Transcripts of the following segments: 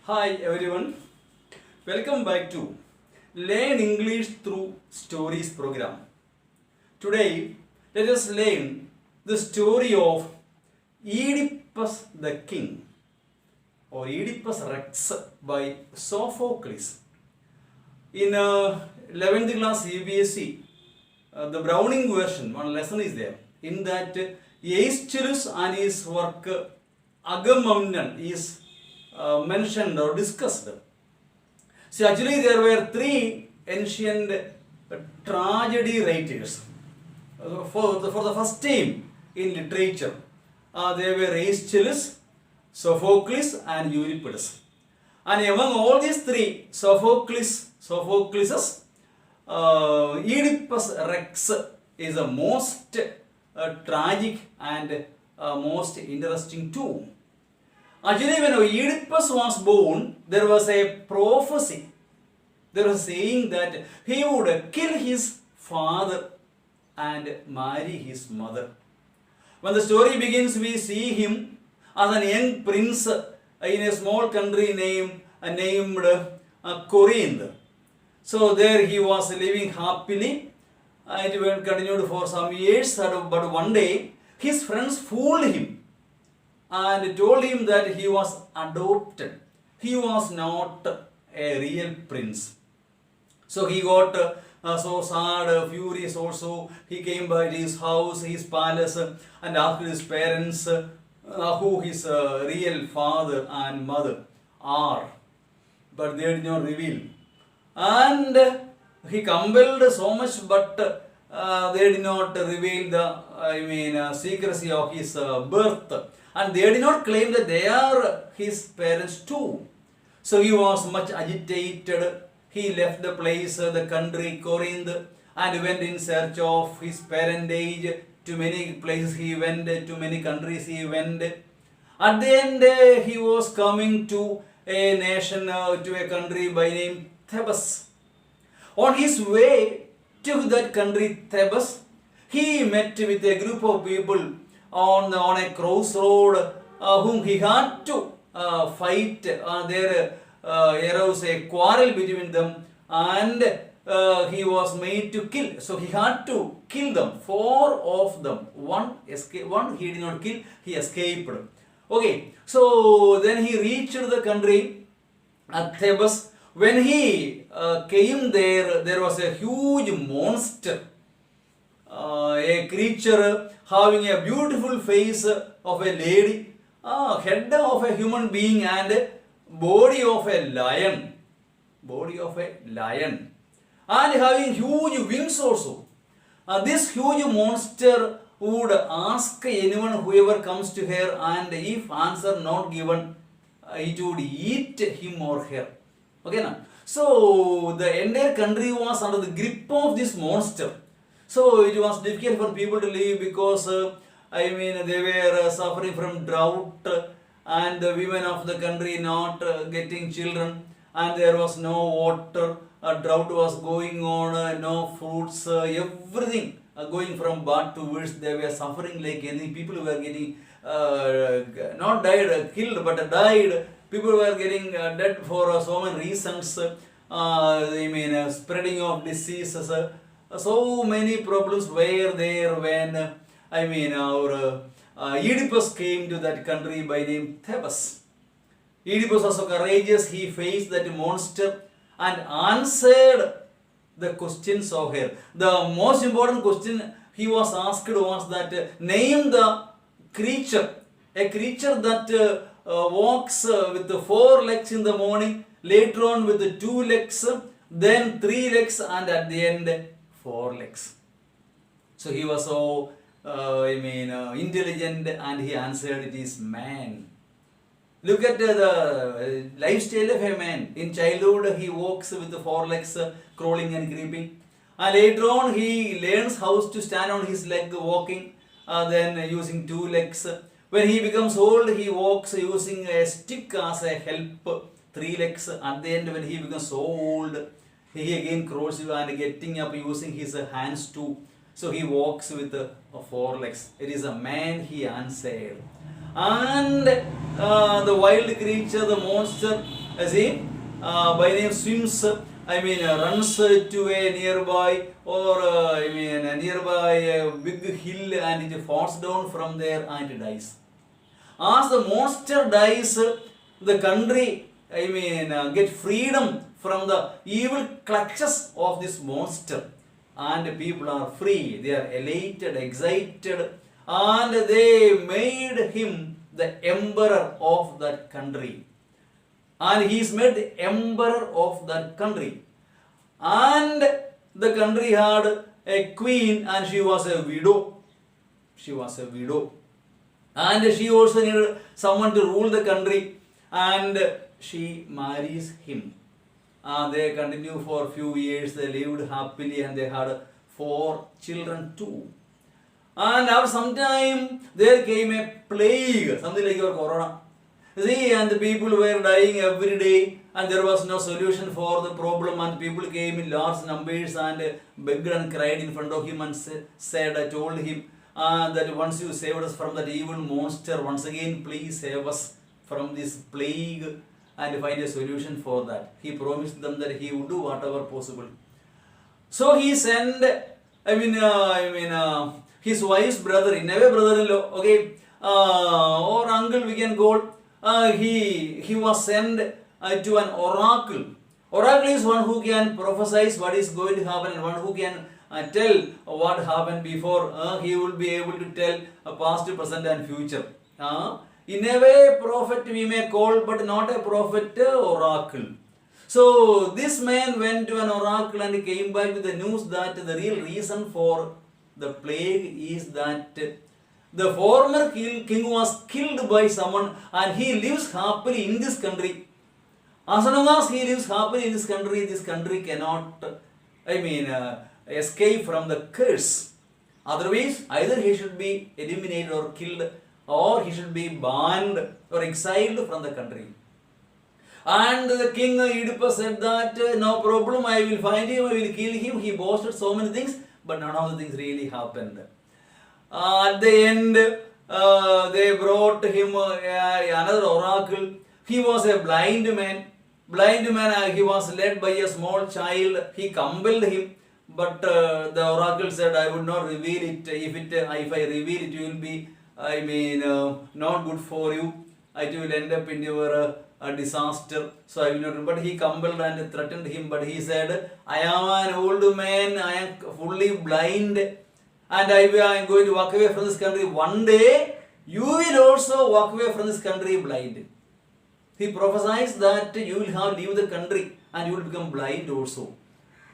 Hi everyone, welcome back to Learn English Through Stories program. Today, let us learn the story of Oedipus the King or Oedipus Rex by Sophocles. In 11th class CBSE, the Browning version, one lesson is there. In that, Aeschylus and his work Agamemnon is mentioned or discussed. See, actually, there were three ancient tragedy writers for the first time in literature. They were Aeschylus, Sophocles, and Euripides. And among all these three, Sophocles' Oedipus Rex is the most tragic and most interesting too. Actually, when Oedipus was born, there was a prophecy. There was saying that he would kill his father and marry his mother. When the story begins, we see him as a young prince in a small country named Corinth. So there he was living happily. It continued for some years, but one day his friends fooled him and told him that he was adopted. He was not a real prince. So he got so sad, furious also. He came by his house, his palace, and asked his parents who his real father and mother are. But they did not reveal. And he compelled so much, but they did not reveal the secrecy of his birth. And they did not claim that they are his parents too. So he was much agitated. He left the place, the country, Corinth, and went in search of his parentage. To many places he went, to many countries he went. At the end, he was coming to a nation, to a country by name Thebes. On his way to that country, Thebes, he met with a group of people on a crossroad whom he had to fight. There arose a quarrel between them, and he was made to kill. So he had to kill them, 4 of them. One he did not kill, he escaped. Okay, so then he reached the country at Thebes. When he came there, there was a huge monster, a creature having a beautiful face of a lady, head of a human being, and body of a lion. And having huge wings also. This huge monster would ask anyone, whoever comes to her, and if answer not given, it would eat him or her. Okay, now. So the entire country was under the grip of this monster. So it was difficult for people to live because they were suffering from drought, and the women of the country not getting children, and there was no water. A drought was going on, no fruits, everything going from bad to worse. They were suffering like anything. People were getting not died, killed, but died. People were getting dead for so many reasons. Spreading of diseases. So many problems were there when our Oedipus came to that country by name Thebes. Oedipus was so courageous. He faced that monster and answered the questions of her. The most important question he was asked was that name the creature, a creature that walks with 4 legs in the morning, later on with 2 legs, then 3 legs, and at the end 4 legs. So he was so intelligent, and he answered, it is man. Look at the lifestyle of a man. In childhood, he walks with 4 legs, crawling and creeping. And later on, he learns how to stand on his leg walking, then using 2 legs. When he becomes old, he walks using a stick as a help, 3 legs. At the end, when he becomes so old, he again crawls and getting up using his hands too. So he walks with 4 legs. It is a man, he answered. And the wild creature, the monster, as he by name swims, runs to a nearby or a nearby big hill and it falls down from there and it dies. As the monster dies, the country, get freedom from the evil clutches of this monster, and people are free. They are elated, excited, and they made him the emperor of that country. And he is made the emperor of that country. And the country had a queen, and she was a widow. She was a widow. And she also needed someone to rule the country, and she marries him. They continued for a few years, they lived happily, and they had 4 children too. And after some time, there came a plague, something like your corona. See, and the people were dying every day, and there was no solution for the problem, and people came in large numbers and begged and cried in front of him and said, I told him that once you saved us from that evil monster, once again please save us from this plague and find a solution for that. He promised them that he would do whatever possible. So he sent, his wife's brother, in a way brother-in-law, okay, or uncle we can call. He was sent to an oracle. Oracle is one who can prophesy what is going to happen, and one who can tell what happened before. He will be able to tell past, present and future. In a way, prophet we may call, but not a prophet, oracle. So this man went to an oracle and came back with the news that the real reason for the plague is that the former king was killed by someone, and he lives happily in this country. As long as he lives happily in this country cannot, escape from the curse. Otherwise, either he should be eliminated or killed, or he should be banned or exiled from the country. And the king Oedipus said that no problem, I will find him, I will kill him. He boasted so many things, but none of the things really happened. At the end, they brought him another oracle. He was a blind man. He was led by a small child. He compelled him, but the oracle said, I would not reveal it. If I reveal it, you will be, not good for you. It will end up in your a disaster. So I will not. But he compelled and threatened him. But he said, I am an old man. I am fully blind, and I am going to walk away from this country. One day, you will also walk away from this country blind. He prophesies that you will have leave the country and you will become blind also.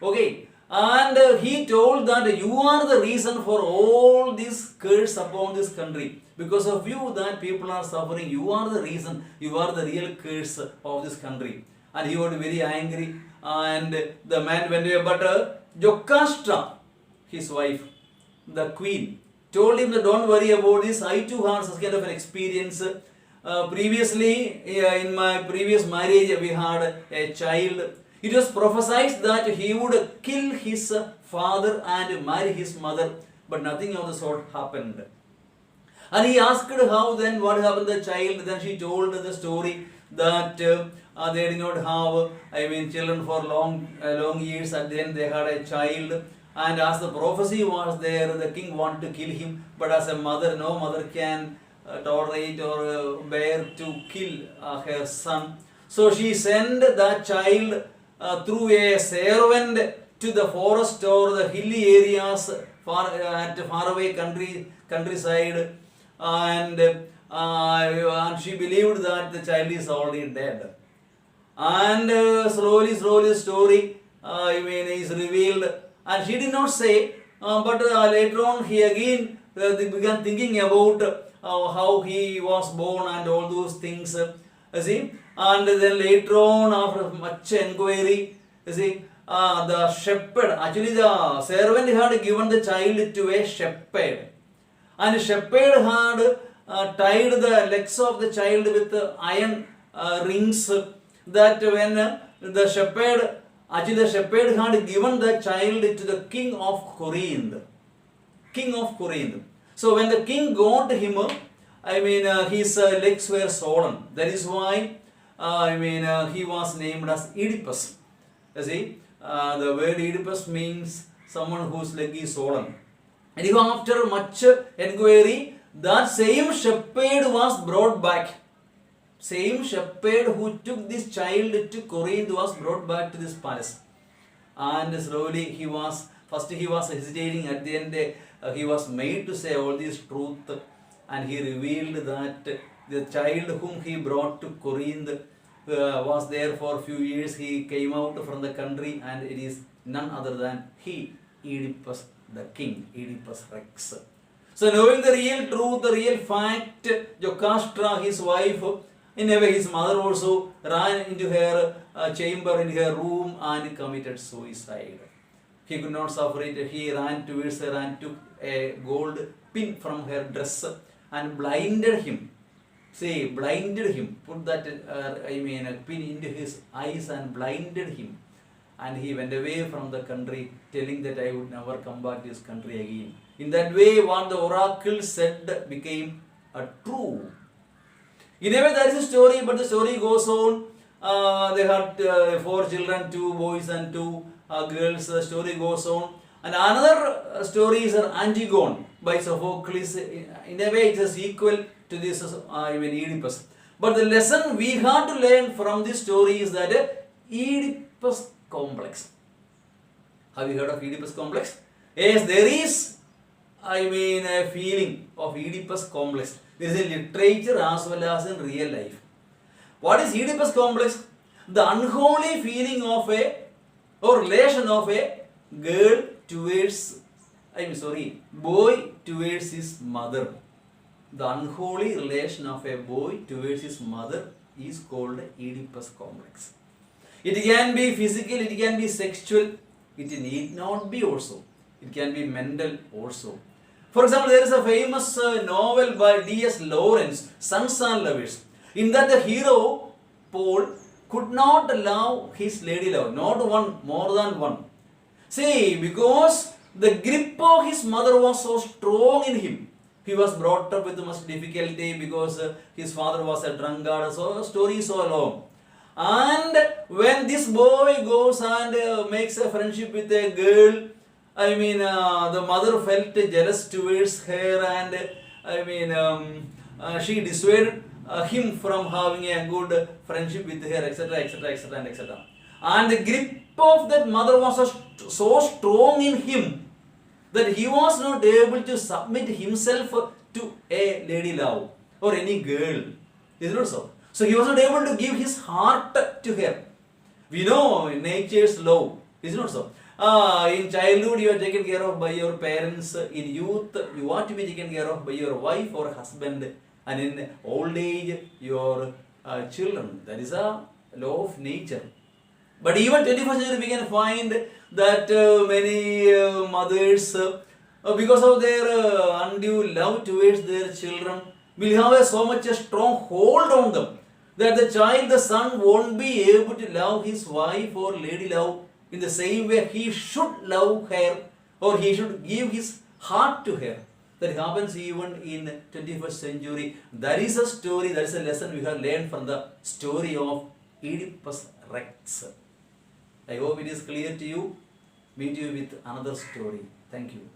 Okay. And he told that you are the reason for all this curse upon this country. Because of you that people are suffering. You are the reason. You are the real curse of this country. And he was very angry. And the man went away. But Jocasta, his wife, the queen, told him that don't worry about this. I too had such kind of an experience. Previously, in my previous marriage, we had a child. It was prophesied that he would kill his father and marry his mother, but nothing of the sort happened. And he asked how then, what happened to the child. Then she told the story that they did not have, children for long years, and then they had a child. And as the prophecy was there, the king wanted to kill him, but as a mother, no mother can tolerate or bear to kill her son. So she sent that child through a servant to the forest or the hilly areas at faraway countryside, and she believed that the child is already dead. And slowly the story is revealed, and she did not say, but later on he again began thinking about how he was born and all those things. And then later on, after much inquiry, the shepherd, actually the servant had given the child to a shepherd. And the shepherd had tied the legs of the child with iron rings, that when the shepherd had given the child to the king of Corinth. So when the king got him, his legs were swollen. That is why he was named as Oedipus. You see, the word Oedipus means someone whose leg is swollen. And after much enquiry, that same shepherd was brought back. Same shepherd who took this child to Corinth was brought back to this palace. And slowly he was hesitating. At the end, he was made to say all this truth, and he revealed that the child whom he brought to Corinth was there for a few years. He came out from the country, and it is none other than he, Oedipus the king, Oedipus Rex. So knowing the real truth, the real fact, Jocasta, his wife, in a way his mother also, ran into her chamber, in her room, and committed suicide. He could not suffer it. He ran towards her and took a gold pin from her dress and blinded him. See, blinded him. Put that a pin into his eyes and blinded him. And he went away from the country, telling that I would never come back to this country again. In that way, what the oracle said became true. In a way, there is a story, but the story goes on. They had 4 children, 2 boys and 2 girls. The story goes on. And another story is Antigone by Sophocles. In a way, it is equal to this Oedipus. But the lesson we have to learn from this story is that Oedipus complex. Have you heard of Oedipus complex? Yes, there is a feeling of Oedipus complex. There is in literature as well as in real life. What is Oedipus complex? The unholy feeling of relation of a girl towards, boy towards his mother. The unholy relation of a boy towards his mother is called Oedipus complex. It can be physical, it can be sexual, it need not be also. It can be mental also. For example, there is a famous novel by D.S. Lawrence, Sons and Lovers. In that the hero, Paul, could not love his lady love, not one, more than one. See, because the grip of his mother was so strong in him. He was brought up with much difficulty because his father was a drunkard. So the story is so long. And when this boy goes and makes a friendship with a girl, the mother felt jealous towards her, and she dissuaded him from having a good friendship with her, etc., etc., etc., and etc. And the grip of that mother was so strong in him that he was not able to submit himself to a lady love or any girl. Is it not so? So he was not able to give his heart to her. We know nature's love. Is it not so? In childhood, you are taken care of by your parents. In youth, you are to be taken care of by your wife or husband. And in old age, your children. That is a law of nature. But even 21st century, we can find that many mothers, because of their undue love towards their children, will have so much a strong hold on them that the child, the son, won't be able to love his wife or lady love in the same way he should love her, or he should give his heart to her. That happens even in 21st century. That is a story, that is a lesson we have learned from the story of Oedipus Rex. I hope it is clear to you. Meet you with another story. Thank you.